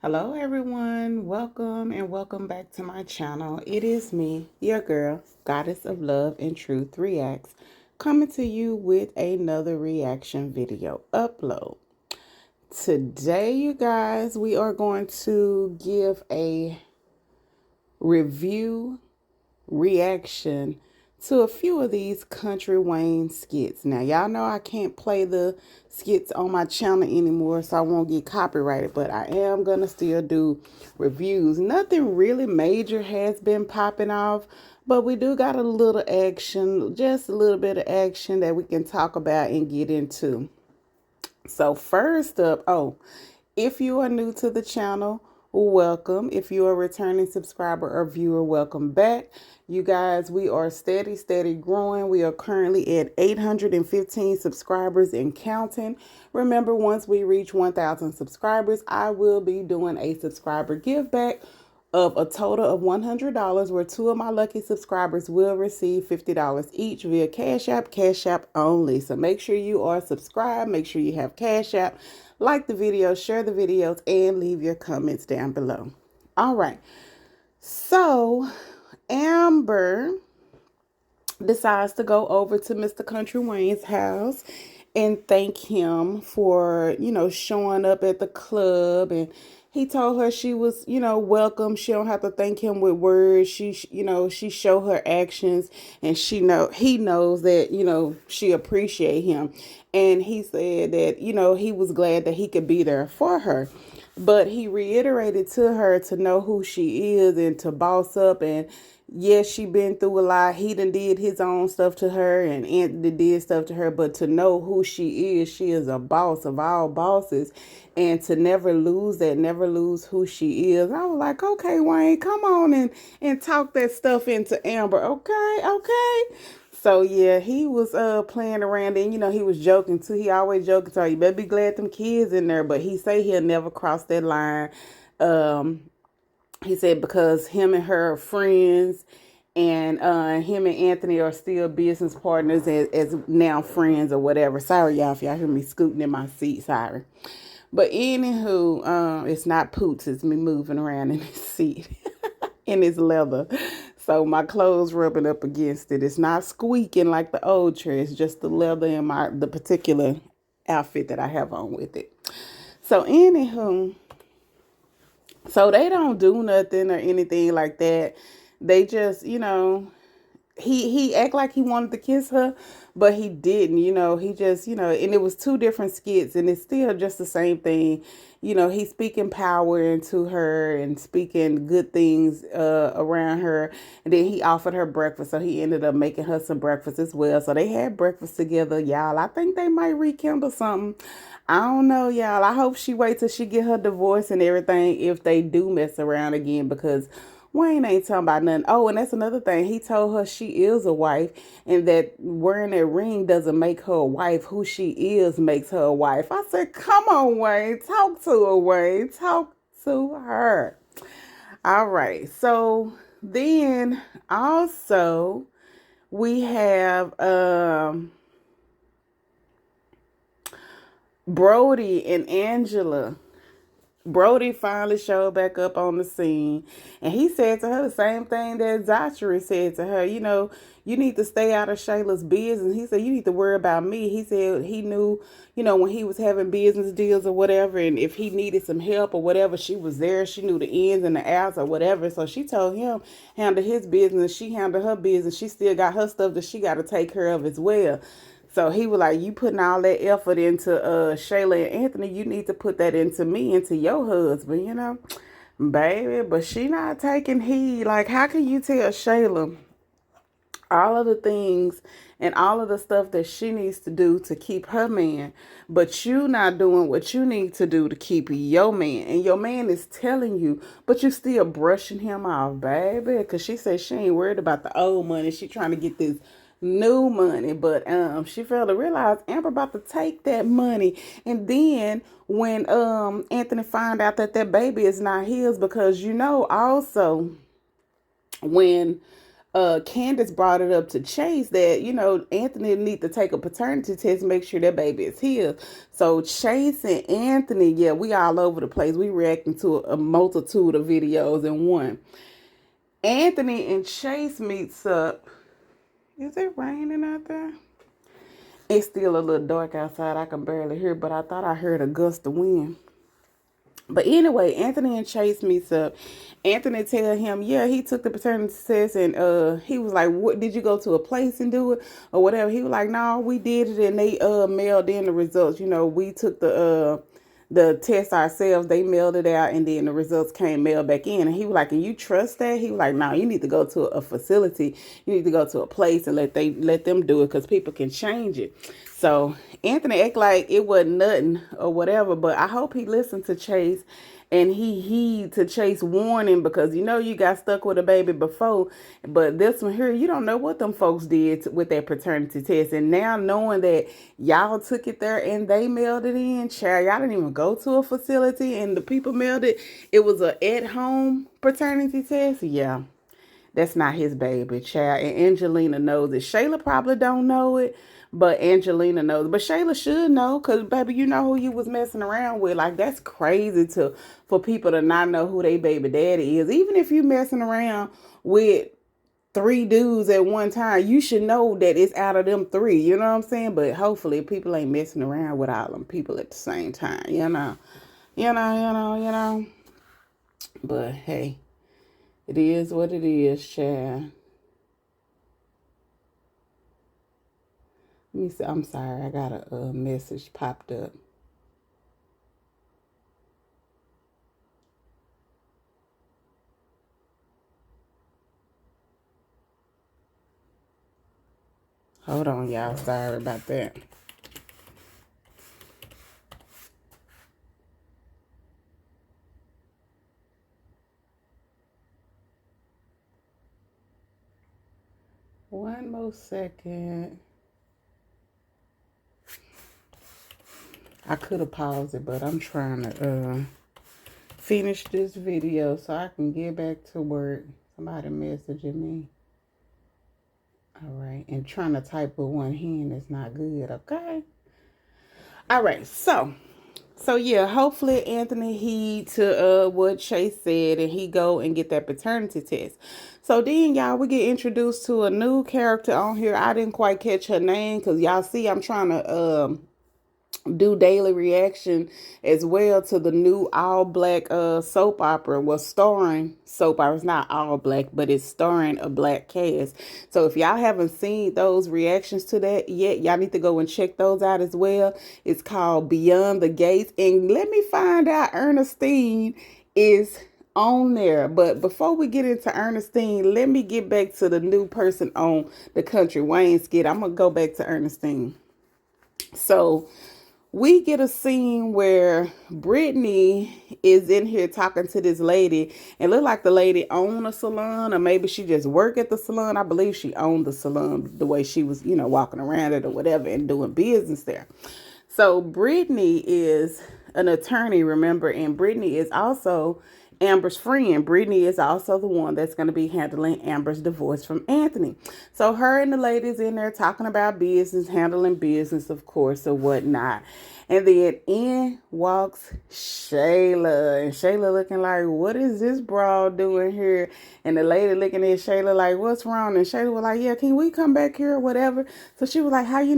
Hello everyone, welcome and welcome back to my channel. It is me, your girl, Goddess of Love and Truth Reacts, coming to you with another reaction video upload. Today, you guys, we are going to give a review reaction to a few of these Country Wayne skits. Now, y'all know I can't play the skits on my channel anymore, so I won't get copyrighted, but I am going to still do reviews. Nothing really major has been popping off, but we do got a little action, just a little bit of action that we can talk about and get into. So first up, if you are new to the channel, welcome. If you are a returning subscriber or viewer, welcome back. You guys, we are steady growing. We are currently at 815 subscribers and counting. Remember, once we reach 1,000 subscribers, I will be doing a subscriber give back of a total of $100, where two of my lucky subscribers will receive $50 each via Cash App only. So make sure you are subscribed, make sure you have Cash App, like the video, share the videos, and leave your comments down below. All right, so Amber decides to go over to Mr. Country Wayne's house and thank him for, showing up at the club. And he told her she was, welcome. She don't have to thank him with words. She show her actions, and he knows that, she appreciate him. And he said that, he was glad that he could be there for her. But he reiterated to her to know who she is and to boss up. And yes, she been through a lot. He done did his own stuff to her, and Anthony did stuff to her. But to know who she is a boss of all bosses. And to never lose that, never lose who she is. I was like, okay, Wayne, come on and talk that stuff into Amber. Okay. So yeah, he was playing around, and he was joking too. He always joking, so you better be glad them kids in there. But he say he'll never cross that line. He said because him and her are friends, and him and Anthony are still business partners as now friends or whatever. Sorry, y'all, if y'all hear me scooting in my seat. Sorry. But anywho, it's not Poots. It's me moving around in his seat, in his leather. So my clothes rubbing up against it. It's not squeaking like the old chair. It's just the leather in the particular outfit that I have on with it. So anywho, so they don't do nothing or anything like that. They just, he act like he wanted to kiss her, but he didn't. He just, and it was two different skits, and it's still just the same thing. He's speaking power into her and speaking good things around her. And then he offered her breakfast, so he ended up making her some breakfast as well. So they had breakfast together, y'all. I think they might rekindle something. I don't know, y'all. I hope she waits till she get her divorce and everything if they do mess around again, because Wayne ain't talking about nothing. Oh, and that's another thing. He told her she is a wife, and that wearing that ring doesn't make her a wife. Who she is makes her a wife. I said, come on, Wayne. Talk to her, Wayne. Talk to her. All right. So then also we have Brody and Angela. Brody finally showed back up on the scene, and he said to her the same thing that Zachary said to her. You need to stay out of Shayla's business. He said, you need to worry about me. He said he knew, when he was having business deals or whatever, and if he needed some help or whatever, she was there. She knew the ins and the outs or whatever. So she told him handle his business. She handled her business. She still got her stuff that she got to take care of as well. So he was like, you putting all that effort into Shayla and Anthony, you need to put that into me, into your husband, baby. But she not taking heed. Like, how can you tell Shayla all of the things and all of the stuff that she needs to do to keep her man, but you not doing what you need to do to keep your man, and your man is telling you, but you still brushing him off, baby? Because she said she ain't worried about the old money. She trying to get this new money, but she failed to realize Amber about to take that money. And then when Anthony find out that baby is not his, because also when Candace brought it up to Chase that, Anthony need to take a paternity test, make sure that baby is his. So Chase and Anthony, yeah, we all over the place. We reacting to a multitude of videos in one. Anthony and Chase meets up. Is it raining out there? It's still a little dark outside. I can barely hear, but I thought I heard a gust of wind. But anyway, Anthony and Chase meets up. Anthony tell him, yeah, he took the paternity test, and he was like, what, did you go to a place and do it or whatever? He was like, no, we did it, and they mailed in the results. We took the test ourselves. They mailed it out, and then the results came mailed back in. And he was like, "Can you trust that?" He was like, "No, you need to go to a facility. You need to go to a place and let them do it, because people can change it." So Anthony act like it wasn't nothing or whatever, but I hope he listened to Chase and he heed to Chase warning, because you got stuck with a baby before, but this one here, you don't know what them folks did with that paternity test. And now knowing that y'all took it there and they mailed it in, child, y'all didn't even go to a facility and the people mailed it. It was a at-home paternity test. Yeah, that's not his baby, child. And Angelina knows it. Shayla probably don't know it, but Angelina knows. But Shayla should know, because, baby, you know who you was messing around with. Like, that's crazy for people to not know who their baby daddy is. Even if you messing around with 3 dudes at one time, you should know that it's out of them 3. You know what I'm saying? But hopefully people ain't messing around with all them people at the same time. But, hey, it is what it is, child. Let me see. I'm sorry. I got a message popped up. Hold on, y'all. Sorry about that. One more second. I could have paused it, but I'm trying to finish this video so I can get back to work. Somebody messaging me. All right. And trying to type with one hand is not good, okay? All right. So yeah, hopefully Anthony heed to what Chase said and he go and get that paternity test. So then, y'all, we get introduced to a new character on here. I didn't quite catch her name, because y'all see I'm trying to do daily reaction as well to the new all black soap opera. Well, starring soap opera. It's not all black, but it's starring a black cast. So if y'all haven't seen those reactions to that yet, y'all need to go and check those out as well. It's called Beyond the Gates. And let me find out Ernestine is on there. But before we get into Ernestine, let me get back to the new person on the Country Wayne skit. I'm gonna go back to Ernestine. So we get a scene where Brittany is in here talking to this lady, and look like the lady owned a salon, or maybe she just worked at the salon. I believe she owned the salon, the way she was, walking around it or whatever and doing business there. So Brittany is an attorney, remember, and Brittany is also Amber's friend. Brittany is also the one that's going to be handling Amber's divorce from Anthony. So her and the ladies in there talking about business, handling business, of course, or whatnot. And then in walks Shayla. And Shayla looking like, what is this broad doing here? And the lady looking at Shayla like, what's wrong? And Shayla was like, yeah, can we come back here or whatever? So she was like, how do you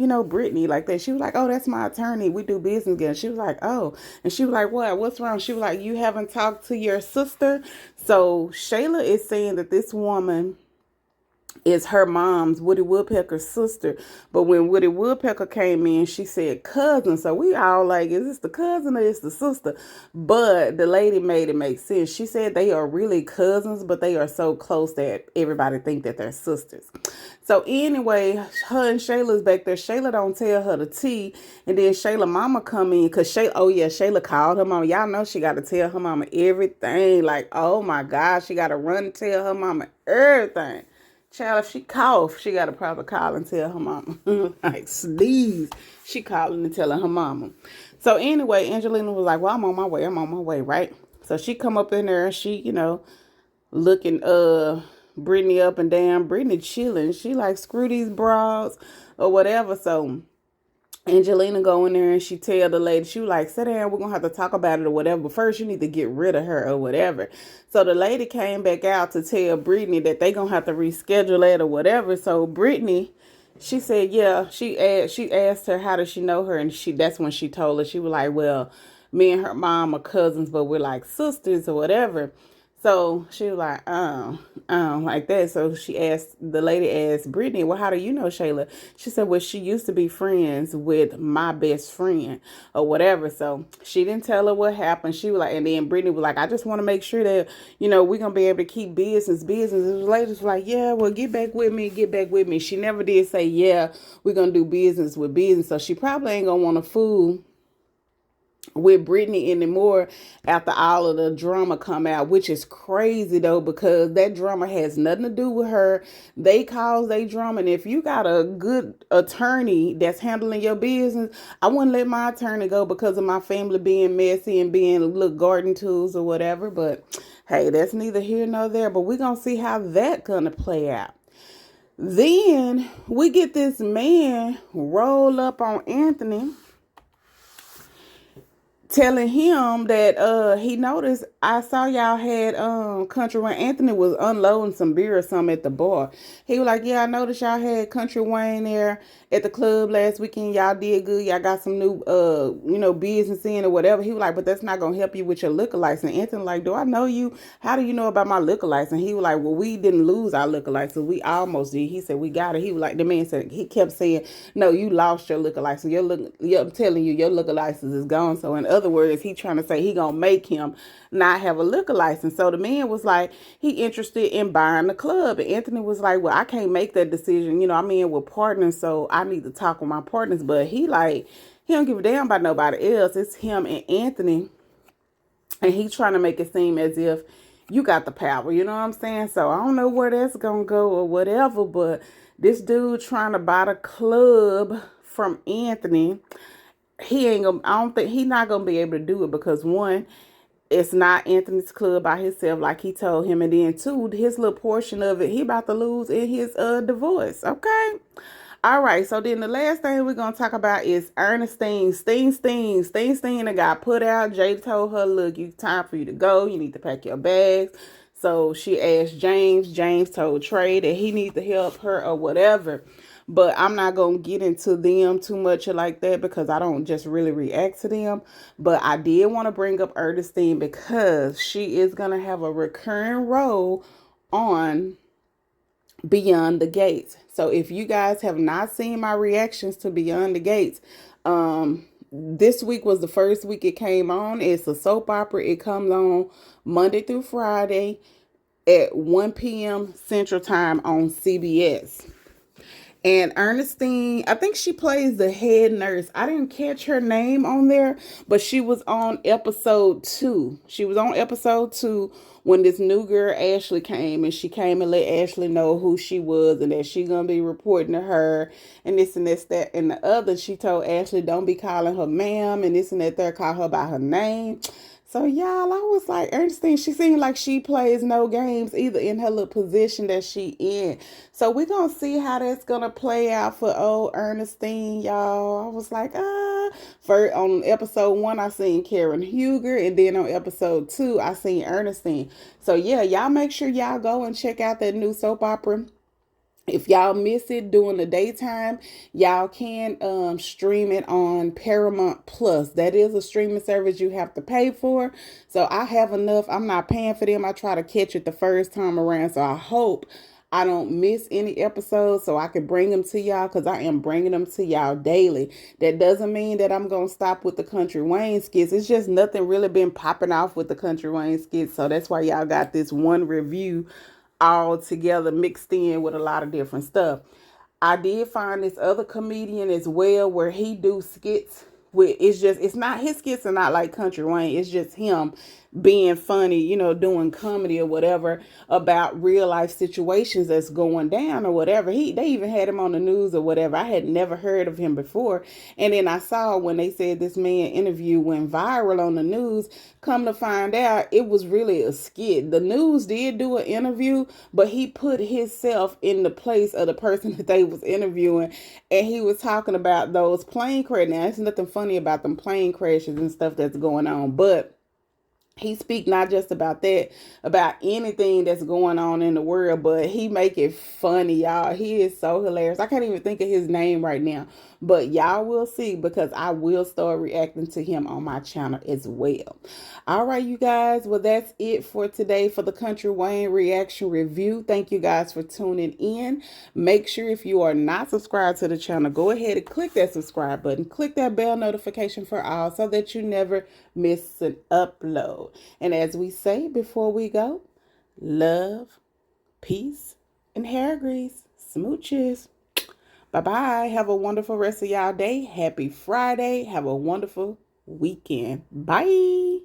know Brittany like that? She was like, oh, that's my attorney. We do business together. She was like, oh. And she was like, what's wrong? She was like, you haven't talked to your sister? So Shayla is saying that this woman is her mom's, Woody Woodpecker's sister. But when Woody Woodpecker came in, she said cousin. So we all like, is this the cousin or is the sister? But the lady made it make sense. She said they are really cousins, but they are so close that everybody think that they're sisters. So anyway, her and Shayla's back there. Shayla don't tell her the tea. And then Shayla mama come in, because Shayla called her mama. Y'all know she got to tell her mama everything. Like, oh my God, she got to run and tell her mama everything. Child, if she cough, she got to probably call and tell her mama. Like, sneeze, she calling and telling her mama. So anyway, Angelina was like, well, I'm on my way, right? So she come up in there and she, looking Brittany up and down. Brittany chilling. She like, screw these broads or whatever. So Angelina go in there and she tell the lady, she was like, sit down, we're gonna have to talk about it or whatever, but first you need to get rid of her or whatever. So the lady came back out to tell Brittany that they gonna have to reschedule it or whatever. So Brittany, she said, yeah, she asked her how does she know her, and that's when she told her. She was like, well, me and her mom are cousins, but we're like sisters or whatever. So she was like, like that. So the lady asked Brittany, well, how do you know Shayla? She said, well, she used to be friends with my best friend or whatever. So she didn't tell her what happened. She was like, and then Brittany was like, I just want to make sure that, we're going to be able to keep business. And the lady was like, yeah, well, get back with me. She never did say, yeah, we're going to do business with business. So she probably ain't going to want to fool with Brittany anymore after all of the drama come out, which is crazy though, because that drama has nothing to do with her. They cause they drama, and if you got a good attorney that's handling your business, I wouldn't let my attorney go because of my family being messy and being little garden tools or whatever. But hey, that's neither here nor there. But we're gonna see how that gonna play out. Then we get this man roll up on Anthony, telling him that he noticed, I saw y'all had Country Wayne. Anthony was unloading some beer or something at the bar. He was like, yeah, I noticed y'all had Country Wayne there at the club last weekend. Y'all did good. Y'all got some new business in or whatever. He was like, but that's not gonna help you with your liquor license. Anthony like, do I know you? How do you know about my liquor license? He was like, well, we didn't lose our liquor license. We almost did. He said, we got it. He was like, the man said, he kept saying, no, you lost your liquor license. I'm telling you, your liquor license is gone. So in other words, he trying to say he gonna make him not have a liquor license. So the man was like, he interested in buying the club. And Anthony was like, well, I can't make that decision. I'm in with partners, so I need to talk with my partners. But he don't give a damn about nobody else. It's him and Anthony. And he trying to make it seem as if you got the power. You know what I'm saying? So I don't know where that's going to go or whatever. But this dude trying to buy the club from Anthony, I don't think he not going to be able to do it because one, it's not Anthony's club by himself like he told him. And then two, his little portion of it, he about to lose in his divorce. Okay. All right, so then the last thing we're going to talk about is Ernestine. Sting that got put out. Jay told her, look, it's time for you to go. You need to pack your bags. So she asked James. James told Trey that he needs to help her or whatever. But I'm not going to get into them too much like that because I don't just really react to them. But I did want to bring up Ernestine because she is going to have a recurring role on Beyond the Gates. So if you guys have not seen my reactions to Beyond the Gates, this week was the first week it came on. It's a soap opera. It comes on Monday through Friday at 1 p.m. Central Time on CBS. And Ernestine, I think she plays the head nurse. I didn't catch her name on there, but she was on episode 2. She was on episode 2 when this new girl, Ashley, came. And she came and let Ashley know who she was and that she going to be reporting to her. And this and this, that, and the other. She told Ashley, don't be calling her ma'am and this and that, third, call her by her name. So, y'all, I was like, Ernestine, she seemed like she plays no games either in her little position that she in. So, we're going to see how that's going to play out for old Ernestine, y'all. I was like, First, on episode 1, I seen Karen Huger. And then on episode 2, I seen Ernestine. So, yeah, y'all make sure y'all go and check out that new soap opera. If y'all miss it during the daytime, y'all can stream it on Paramount Plus. That is a streaming service you have to pay for. So I have enough. I'm not paying for them. I try to catch it the first time around. So I hope I don't miss any episodes so I can bring them to y'all because I am bringing them to y'all daily. That doesn't mean that I'm going to stop with the Country Wayne skits. It's just nothing really been popping off with the Country Wayne skits. So that's why y'all got this one review all together mixed in with a lot of different stuff. I did find this other comedian as well where he do skits with, it's not his skits are not like Country Wayne. It's just him being funny, doing comedy or whatever about real life situations that's going down or whatever. They even had him on the news or whatever. I had never heard of him before. And then I saw when they said this man interview went viral on the news, come to find out it was really a skit. The news did do an interview, but he put himself in the place of the person that they was interviewing, and he was talking about those plane crashes. Now, there's nothing funny about them plane crashes and stuff that's going on, but he speak not just about that, about anything that's going on in the world, but he make it funny, y'all. He is so hilarious. I can't even think of his name right now, but y'all will see, because I will start reacting to him on my channel as well. All right, you guys. Well, that's it for today for the Country Wayne reaction review. Thank you guys for tuning in. Make sure if you are not subscribed to the channel, go ahead and click that subscribe button. Click that bell notification for all so that you never miss an upload. And as we say before we go, love, peace, and hair grease. Smooches. Bye-bye. Have a wonderful rest of y'all day. Happy Friday. Have a wonderful weekend. Bye.